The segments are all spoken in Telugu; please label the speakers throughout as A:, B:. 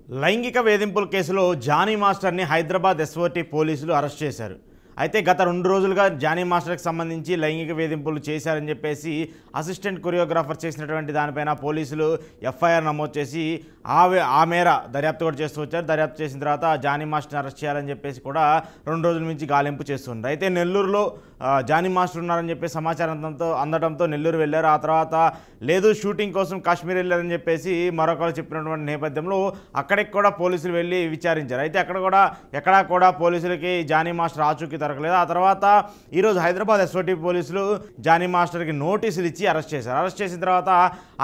A: లైంగిక వేధింపుల కేసులో జానీ మాస్టర్ని హైదరాబాద్ ఎస్ఓటీ పోలీసులు అరెస్ట్ చేశారు. అయితే గత 2 రోజులుగా జానీ మాస్టర్కి సంబంధించి లైంగిక వేధింపులు చేశారని చెప్పేసి అసిస్టెంట్ కొరియోగ్రాఫర్ చేసినటువంటి దానిపైన పోలీసులు ఎఫ్ఐఆర్ నమోదు చేసి ఆ మేర దర్యాప్తు కూడా చేస్తూ వచ్చారు. దర్యాప్తు చేసిన తర్వాత జానీ మాస్టర్ని అరెస్ట్ చేయాలని చెప్పేసి కూడా 2 రోజుల నుంచి గాలింపు చేస్తున్నారు. అయితే నెల్లూరులో జానీ మాస్టర్ ఉన్నారని చెప్పి సమాచారం అందడంతో నెల్లూరు వెళ్ళారు. ఆ తర్వాత లేదు షూటింగ్ కోసం కాశ్మీర్ వెళ్ళారని చెప్పేసి మరొకరు చెప్పినటువంటి నేపథ్యంలో అక్కడికి కూడా పోలీసులు వెళ్ళి విచారించారు. అయితే ఎక్కడా కూడా పోలీసులకి జానీ మాస్టర్ ఆచూకీ దొరకలేదు. ఆ తర్వాత ఈరోజు హైదరాబాద్ ఎస్ఓటీ పోలీసులు జానీ మాస్టర్కి నోటీసులు ఇచ్చి అరెస్ట్ చేశారు. అరెస్ట్ చేసిన తర్వాత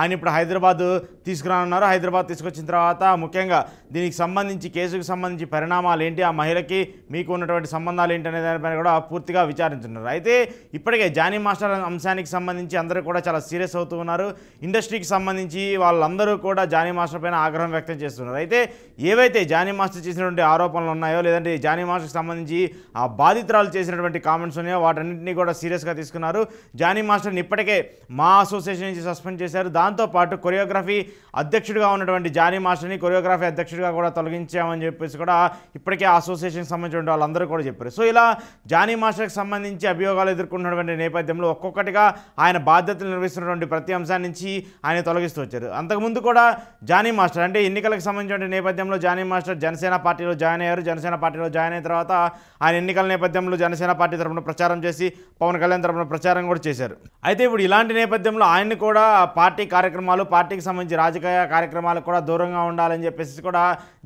A: ఆయన ఇప్పుడు హైదరాబాద్ తీసుకురానున్నారు. హైదరాబాద్ తీసుకొచ్చిన తర్వాత ముఖ్యంగా దీనికి సంబంధించి కేసుకు సంబంధించి పరిణామాలు ఏంటి, ఆ మహిళకి మీకు ఉన్నటువంటి సంబంధాలు ఏంటి అనే దానిపైన కూడా పూర్తిగా విచారించున్నారు. అయితే ఇప్పటికే జానీ మాస్టర్ అంశానికి సంబంధించి అందరూ కూడా చాలా సీరియస్ అవుతూ ఉన్నారు. ఇండస్ట్రీకి సంబంధించి వాళ్ళందరూ కూడా జానీ మాస్టర్ పైన ఆగ్రహం వ్యక్తం చేస్తున్నారు. అయితే ఏవైతే జానీ మాస్టర్ చేసినటువంటి ఆరోపణలు ఉన్నాయో, లేదంటే జానీ మాస్టర్కి సంబంధించి ఆ బాధితురాలు చేసినటువంటి కామెంట్స్ ఉన్నాయో వాటన్నింటినీ కూడా సీరియస్గా తీసుకున్నారు. జానీ మాస్టర్ని ఇప్పటికే మా అసోసియేషన్ నుంచి సస్పెండ్ చేశారు. దాంతోపాటు కొరియోగ్రఫీ అధ్యక్షుడిగా ఉన్నటువంటి జానీ మాస్టర్ని కొరియోగ్రఫీ అధ్యక్షుడిగా కూడా తొలగించామని చెప్పేసి కూడా ఇప్పటికే అసోసియేషన్కి సంబంధించిన వాళ్ళందరూ కూడా చెప్పారు. సో ఇలా జానీ మాస్టర్కి సంబంధించి అభియోగాలు ఎదుర్కొన్నటువంటి నేపథ్యంలో ఒక్కొక్కటిగా ఆయన బాధ్యతలు నిర్వహిస్తున్నటువంటి ప్రతి అంశాన్ని నుంచి ఆయన తొలగిస్తూ వచ్చారు. అంతకుముందు కూడా జానీ మాస్టర్ అంటే ఎన్నికలకు సంబంధించిన నేపథ్యంలో జానీ మాస్టర్ జనసేన పార్టీలో జాయిన్ అయ్యారు. జనసేన పార్టీలో జాయిన్ అయిన తర్వాత ఆయన ఎన్నికల నేపథ్యంలో జనసేన పార్టీ తరఫున ప్రచారం చేసి పవన్ కళ్యాణ్ తరఫున ప్రచారం కూడా చేశారు. అయితే ఇప్పుడు ఇలాంటి నేపథ్యంలో ఆయన్ని కూడా పార్టీ కార్యక్రమాలు, పార్టీకి సంబంధించి రాజకీయ కార్యక్రమాలకు కూడా దూరంగా ఉండాలని చెప్పేసి కూడా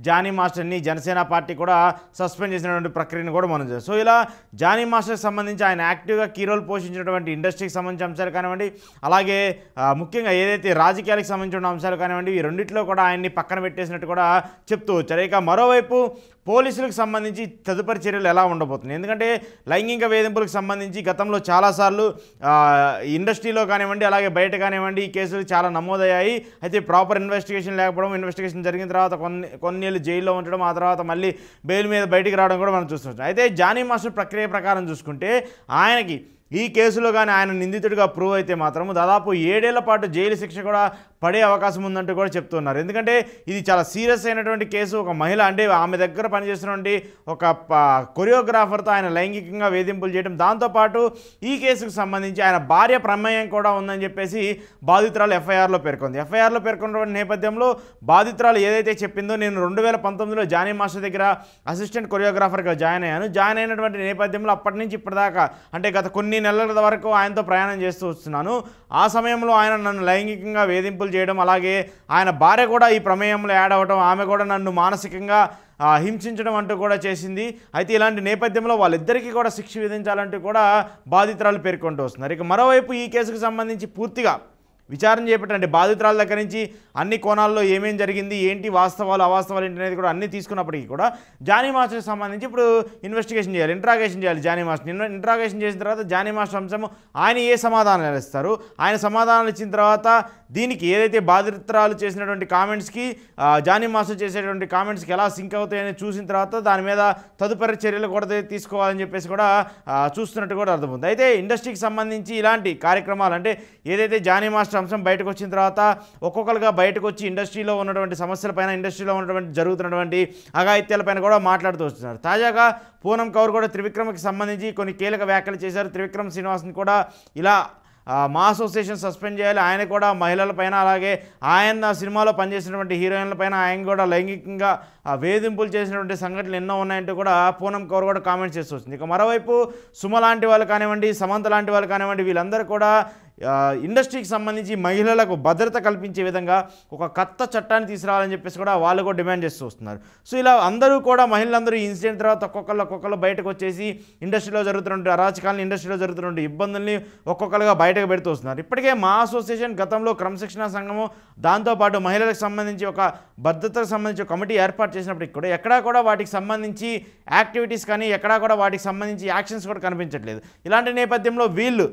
A: జానీ మాస్టర్ని జనసేన పార్టీ కూడా సస్పెండ్ చేసినటువంటి ప్రక్రియను కూడా మనం చూస్తాం. సో ఇలా జానీ మాస్టర్కి సంబంధించి ఆయన యాక్టివ్గా కీ రోల్ పోషించినటువంటి ఇండస్ట్రీకి సంబంధించిన అంశాలు కానివ్వండి, అలాగే ముఖ్యంగా ఏదైతే రాజకీయాలకు సంబంధించిన అంశాలు కానివ్వండి, ఈ రెండింటిలో కూడా ఆయన్ని పక్కన పెట్టేసినట్టు కూడా చెప్తూ వచ్చారు. ఇక మరోవైపు పోలీసులకు సంబంధించి తదుపరి చర్యలు ఎలా ఉండబోతున్నాయి? ఎందుకంటే లైంగిక వేధింపులకు సంబంధించి గతంలో చాలాసార్లు ఇండస్ట్రీలో కానివ్వండి, అలాగే బయట కానివ్వండి ఈ కేసులు చాలా నమోదయ్యాయి. అయితే ప్రాపర్ ఇన్వెస్టిగేషన్ లేకపోవడం, ఇన్వెస్టిగేషన్ జరిగిన తర్వాత కొన్నేళ్ళు జైల్లో ఉంచడం, ఆ తర్వాత మళ్ళీ బెయిల్ మీద బయటికి రావడం కూడా మనం చూస్తున్నాం. అయితే జానీ మాస్టర్ ప్రక్రియ ప్రకారం చూసుకుంటే ఆయనకి ఈ కేసులో కానీ ఆయన నిందితుడిగా ప్రూవ్ అయితే మాత్రం దాదాపు 7 ఏళ్ల పాటు జైలు శిక్ష కూడా పడే అవకాశం ఉందంటూ కూడా చెప్తున్నారు. ఎందుకంటే ఇది చాలా సీరియస్ అయినటువంటి కేసు. ఒక మహిళ అంటే ఆమె దగ్గర పనిచేస్తున్నటువంటి ఒక కొరియోగ్రాఫర్తో ఆయన లైంగికంగా వేధింపులు చేయడం, దాంతోపాటు ఈ కేసుకు సంబంధించి ఆయన భార్య ప్రమేయం కూడా ఉందని చెప్పేసి బాధితురాలు ఎఫ్ఐఆర్లో పేర్కొంది. ఎఫ్ఐఆర్లో పేర్కొన్నటువంటి నేపథ్యంలో బాధితురాలు ఏదైతే చెప్పిందో, నేను 2019లో జానీ మాస్టర్ దగ్గర అసిస్టెంట్ కొరియోగ్రాఫర్గా జాయిన్ అయ్యాను. జాయిన్ అయినటువంటి నేపథ్యంలో అప్పటి నుంచి ఇప్పటిదాకా అంటే గత కొన్ని నెలల వరకు ఆయనతో ప్రయాణం చేస్తూ వస్తున్నాను. ఆ సమయంలో ఆయన నన్ను లైంగికంగా వేధింపులు చేయడం, అలాగే ఆయన భార్య కూడా ఈ ప్రమేయంలో యాడ్ అవ్వడం, ఆమె కూడా నన్ను మానసికంగా హింసించడం అంటూ కూడా చేసింది. అయితే ఇలాంటి నేపథ్యంలో వాళ్ళిద్దరికీ కూడా శిక్ష విధించాలంటూ కూడా బాధితురాలు పేర్కొంటూ వస్తున్నారు. ఇక మరోవైపు ఈ కేసుకు సంబంధించి పూర్తిగా విచారణ చేపట్టండి, బాధితురాల దగ్గర నుంచి అన్ని కోణాల్లో ఏమేం జరిగింది, ఏంటి వాస్తవాలు అవాస్తవాలు ఏంటి అనేది కూడా అన్నీ తీసుకున్నప్పటికీ కూడా జానీ మాస్టర్కి సంబంధించి ఇప్పుడు ఇన్వెస్టిగేషన్ చేయాలి, ఇంట్రాగేషన్ చేయాలి. జానీ మాస్టర్ ఇంట్రాగేషన్ చేసిన తర్వాత జానీ మాస్టర్ అంశం ఆయన ఏ సమాధానాలు ఇస్తారు, ఆయన సమాధానాలు ఇచ్చిన తర్వాత దీనికి ఏదైతే బాధితురాలు చేసినటువంటి కామెంట్స్కి జానీ మాస్టర్ చేసేటువంటి కామెంట్స్కి ఎలా సింక్ అవుతాయని చూసిన తర్వాత దాని మీద తదుపరి చర్యలు కూడా తీసుకోవాలని చెప్పేసి కూడా చూస్తున్నట్టు కూడా అర్థమవుతుంది. అయితే ఇండస్ట్రీకి సంబంధించి ఇలాంటి కార్యక్రమాలు అంటే ఏదైతే జానీ మాస్టర్ అంశం బయటకు వచ్చిన తర్వాత ఒక్కొక్కరుగా బయటకు వచ్చి ఇండస్ట్రీలో ఉన్నటువంటి సమస్యలపైన, ఇండస్ట్రీలో ఉన్నటువంటి జరుగుతున్నటువంటి అఘాయిత్యాలపైన కూడా మాట్లాడుతూ వస్తున్నారు. తాజాగా పూనం కౌర్ కూడా త్రివిక్రమ్కి సంబంధించి కొన్ని కీలక వ్యాఖ్యలు చేశారు. త్రివిక్రమ్ శ్రీనివాస్ని కూడా ఇలా మా అసోసియేషన్ సస్పెండ్ చేయాలి, ఆయన కూడా మహిళలపైన, అలాగే ఆయన సినిమాలో పనిచేసినటువంటి హీరోయిన్లపైన ఆయన కూడా లైంగికంగా వేధింపులు చేసినటువంటి సంఘటనలు ఎన్నో ఉన్నాయంటూ కూడా పూనం కౌర్ కూడా కామెంట్స్ చేస్తూ వస్తుంది. ఇక మరోవైపు సుమ లాంటి వాళ్ళు కానివ్వండి, సమంత లాంటి వాళ్ళు కానివ్వండి, వీళ్ళందరూ కూడా ఇండస్ట్రీకి సంబంధించి మహిళలకు భద్రత కల్పించే విధంగా ఒక కొత్త చట్టాన్ని తీసుకురావాలని చెప్పేసి కూడా వాళ్ళు కూడా డిమాండ్ చేస్తూ వస్తున్నారు. సో ఇలా అందరూ కూడా మహిళలందరూ ఈ ఇన్సిడెంట్ తర్వాత ఒక్కొక్కరు బయటకు వచ్చేసి ఇండస్ట్రీలో జరుగుతున్న అరాచకాలని, ఇండస్ట్రీలో జరుగుతున్న ఇబ్బందుల్ని ఒక్కొక్కరుగా బయటకు పెడుతూ వస్తున్నారు. ఇప్పటికే మా అసోసియేషన్ గతంలో క్రమశిక్షణ సంఘము, దాంతోపాటు మహిళలకు సంబంధించి ఒక భద్రతకు సంబంధించి ఒక కమిటీ ఏర్పాటు చేసినప్పటికీ కూడా ఎక్కడా కూడా వాటికి సంబంధించి యాక్టివిటీస్ కానీ, ఎక్కడా కూడా వాటికి సంబంధించి యాక్షన్స్ కూడా కనిపించట్లేదు. ఇలాంటి నేపథ్యంలో వీళ్ళు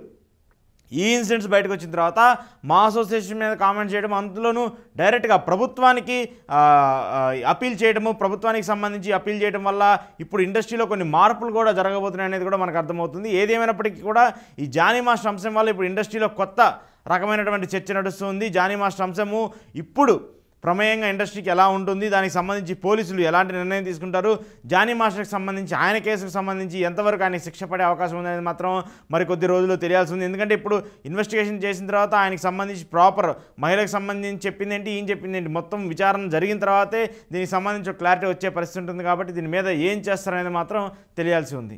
A: ఈ ఇన్సిడెంట్స్ బయటకు వచ్చిన తర్వాత మా అసోసియేషన్ మీద కామెంట్ చేయడం, అందులోనూ డైరెక్ట్గా ప్రభుత్వానికి అపీల్ చేయడము, ప్రభుత్వానికి సంబంధించి అపీల్ చేయడం వల్ల ఇప్పుడు ఇండస్ట్రీలో కొన్ని మార్పులు కూడా జరగబోతున్నాయి అనేది కూడా మనకు అర్థమవుతుంది. ఏదేమైనప్పటికీ కూడా ఈ జానీ మాస్టర్ అంశం వల్ల ఇప్పుడు ఇండస్ట్రీలో కొత్త రకమైనటువంటి చర్చ నడుస్తుంది. జానీ మాస్టర్ అంశము ఇప్పుడు ప్రమేయంగా ఇండస్ట్రీకి ఎలా ఉంటుంది, దానికి సంబంధించి పోలీసులు ఎలాంటి నిర్ణయం తీసుకుంటారు, జానీ మాస్టర్కి సంబంధించి ఆయన కేసుకు సంబంధించి ఎంతవరకు ఆయనకి శిక్ష పడే అవకాశం ఉందనేది మాత్రం మరికొద్ది రోజుల్లో తెలియాల్సి ఉంది. ఎందుకంటే ఇప్పుడు ఇన్వెస్టిగేషన్ చేసిన తర్వాత ఆయనకి సంబంధించి ప్రాపర్ మహిళకు సంబంధించి చెప్పిందేంటి, ఏం చెప్పిందేంటి, మొత్తం విచారణ జరిగిన తర్వాతే దీనికి సంబంధించి ఒక క్లారిటీ వచ్చే పరిస్థితి ఉంటుంది. కాబట్టి దీని మీద ఏం చేస్తారనేది మాత్రం తెలియాల్సి ఉంది.